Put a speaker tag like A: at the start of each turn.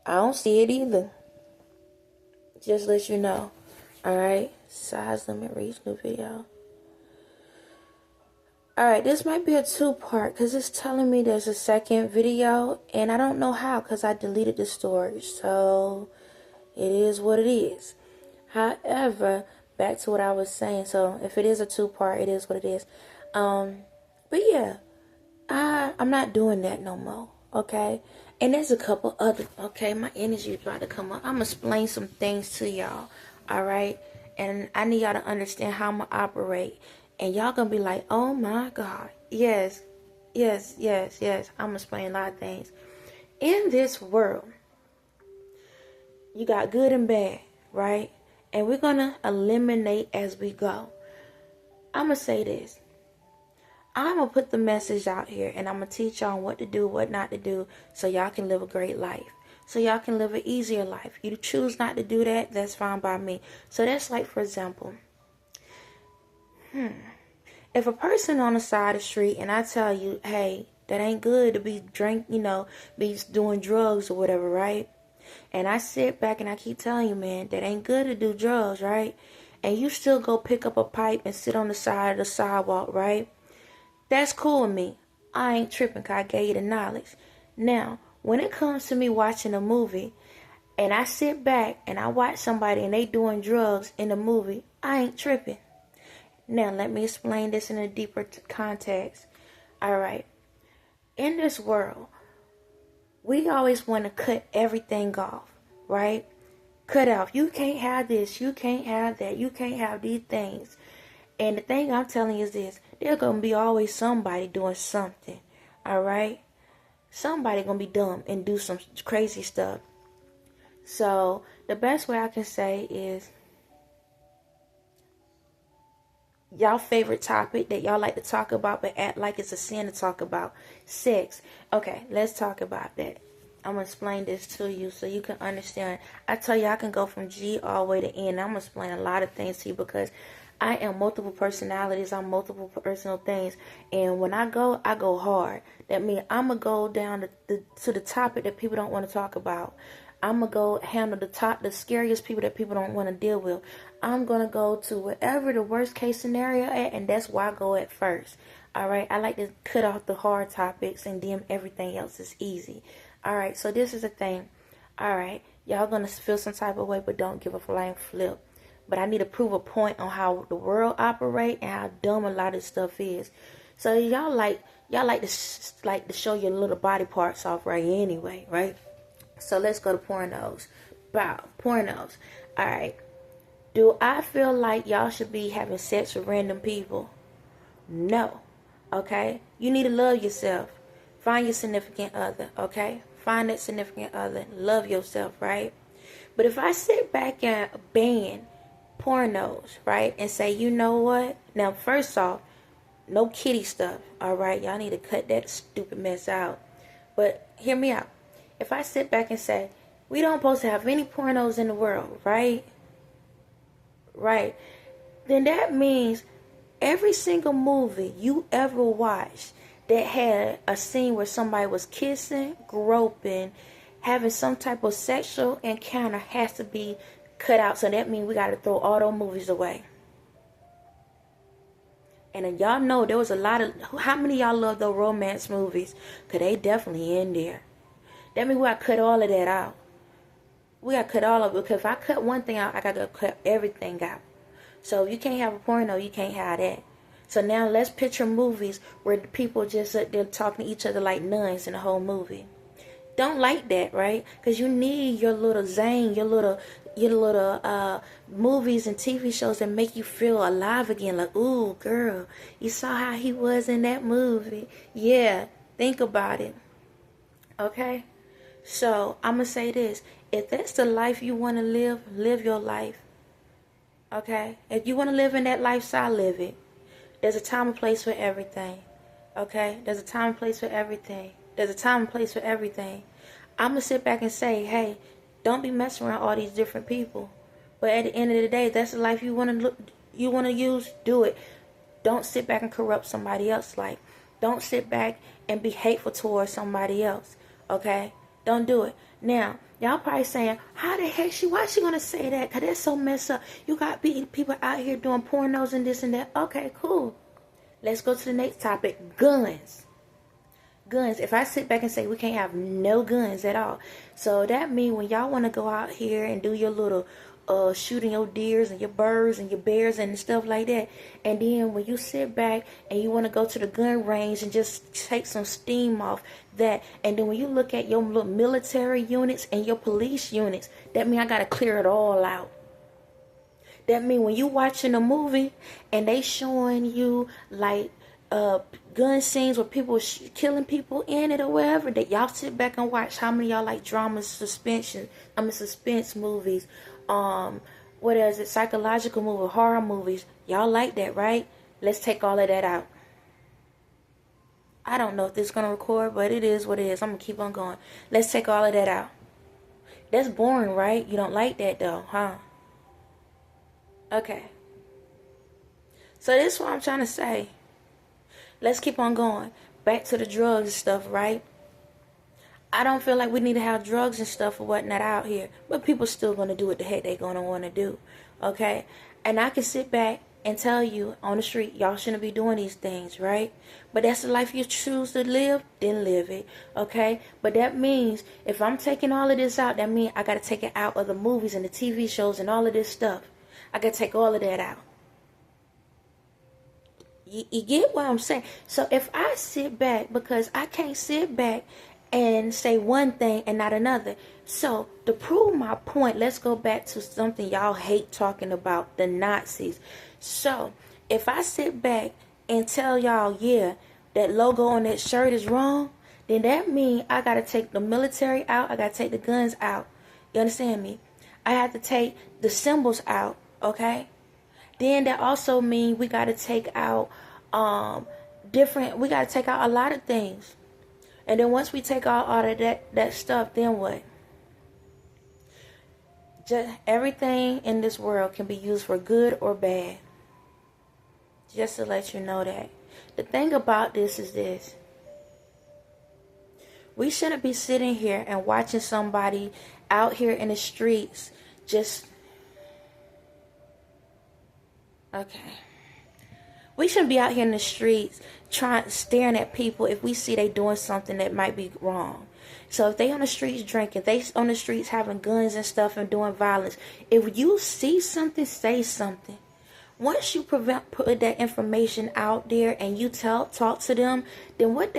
A: I don't see it either. Just let you know. Alright. Size limit reach new video. Alright, this might be a two-part because it's telling me there's a second video. And I don't know how because I deleted the storage. So, it is what it is. However, back to what I was saying. So, if it is a two-part, it is what it is. But yeah. I'm not doing that no more. Okay? And there's a couple other, okay, my energy is about to come up. I'm going to explain some things to y'all, all right? And I need y'all to understand how I'm going to operate. And y'all going to be like, oh my God. Yes, yes, yes, yes. I'm going to explain a lot of things. In this world, you got good and bad, right? And we're going to eliminate as we go. I'm going to say this. I'm going to put the message out here and I'm going to teach y'all what to do, what not to do, so y'all can live a great life. So y'all can live an easier life. You choose not to do that, that's fine by me. So that's like, for example, if a person on the side of the street and I tell you, hey, that ain't good to be be doing drugs or whatever, right? And I sit back and I keep telling you, man, that ain't good to do drugs, right? And you still go pick up a pipe and sit on the side of the sidewalk, right? That's cool with me. I ain't tripping because I gave you the knowledge. Now, when it comes to me watching a movie, and I sit back and I watch somebody and they doing drugs in the movie, I ain't tripping. Now, let me explain this in a deeper context. Alright. In this world, we always want to cut everything off, right? Cut off. You can't have this. You can't have that. You can't have these things. And the thing I'm telling you is this. There's going to be always somebody doing something. Alright? Somebody going to be dumb and do some crazy stuff. So, the best way I can say is, y'all favorite topic that y'all like to talk about but act like it's a sin to talk about. Sex. Okay, let's talk about that. I'm going to explain this to you so you can understand. I tell you, I can go from G all the way to N. I'm going to explain a lot of things to you because I am multiple personalities. I'm multiple personal things. And when I go hard. That means I'm going to go down to the topic that people don't want to talk about. I'm going to go handle the scariest people that people don't want to deal with. I'm going to go to whatever the worst case scenario at, and that's why I go at first. Alright, I like to cut off the hard topics and then everything else is easy. Alright, so this is the thing. Alright, y'all going to feel some type of way, but don't give a flying flip. But I need to prove a point on how the world operates and how dumb a lot of stuff is. So y'all like to show your little body parts off right anyway, right? So let's go to pornos. Wow, pornos. Alright. Do I feel like y'all should be having sex with random people? No. Okay? You need to love yourself. Find your significant other, okay? Find that significant other. Love yourself, right? But if I sit back and ban pornos, right? And say, you know what? Now, first off, no kitty stuff, alright? Y'all need to cut that stupid mess out. But hear me out. If I sit back and say, we don't supposed to have any pornos in the world, right? Right. Then that means every single movie you ever watched that had a scene where somebody was kissing, groping, having some type of sexual encounter has to be cut out. So that means we got to throw all those movies away. And y'all know there was a lot of, how many of y'all love those romance movies? Because they definitely in there. That means we got to cut all of that out. We got to cut all of it. Because if I cut one thing out, I got to cut everything out. So if you can't have a porno, you can't have that. So now let's picture movies where the people just they're talking to each other like nuns in the whole movie. Don't like that, right? Because you need your little zane, your little movies and TV shows that make you feel alive again. Like, ooh, girl, you saw how he was in that movie. Yeah, think about it. Okay? So, I'm going to say this. If that's the life you want to live, live your life. Okay? If you want to live in that lifestyle, live it. There's a time and place for everything. Okay? There's a time and place for everything. There's a time and place for everything. I'm going to sit back and say, hey, don't be messing around all these different people. But at the end of the day, that's the life you want to use, do it. Don't sit back and corrupt somebody else's life. Don't sit back and be hateful towards somebody else. Okay? Don't do it. Now, Y'all probably saying, how the heck why she gonna say that? Because that's so messed up. You got people out here doing pornos and this and that. Okay, cool. Let's go to the next topic. Guns. Guns. If I sit back and say we can't have no guns at all. So that means when y'all want to go out here and do your little shooting your deers and your birds and your bears and stuff like that, and then when you sit back and you want to go to the gun range and just take some steam off that, and then when you look at your little military units and your police units, that means I got to clear it all out. That means when you watching a movie and they showing you like gun scenes where people killing people in it or whatever, that y'all sit back and watch. How many y'all like suspense movies, what is it, psychological movies, horror movies? Y'all like that, right? Let's take all of that out. I don't know if this is gonna record, but it is what it is. I'm gonna keep on going. Let's take all of that out. That's boring, right? You don't like that though, huh? Okay. So this is what I'm trying to say. Let's keep on going. Back to the drugs and stuff, right? I don't feel like we need to have drugs and stuff or whatnot out here. But people still going to do what the heck they're going to want to do. Okay? And I can sit back and tell you on the street, y'all shouldn't be doing these things, right? But that's the life you choose to live, then live it. Okay? But that means if I'm taking all of this out, that means I got to take it out of the movies and the TV shows and all of this stuff. I got to take all of that out. You get what I'm saying? So if I sit back, because I can't sit back and say one thing and not another. So to prove my point, let's go back to something y'all hate talking about, the Nazis. So if I sit back and tell y'all, yeah, that logo on that shirt is wrong, then that means I got to take the military out. I got to take the guns out. You understand me? I have to take the symbols out, okay? Then that also means we got to take out we got to take out a lot of things. And then once we take out all of that stuff, then what? Just everything in this world can be used for good or bad. Just to let you know that. The thing about this is this. We shouldn't be sitting here and watching somebody out here in the streets just... Okay. We shouldn't be out here in the streets staring at people if we see they doing something that might be wrong. So if they on the streets drinking, they on the streets having guns and stuff and doing violence, if you see something, say something. Once you put that information out there and you talk to them, then what they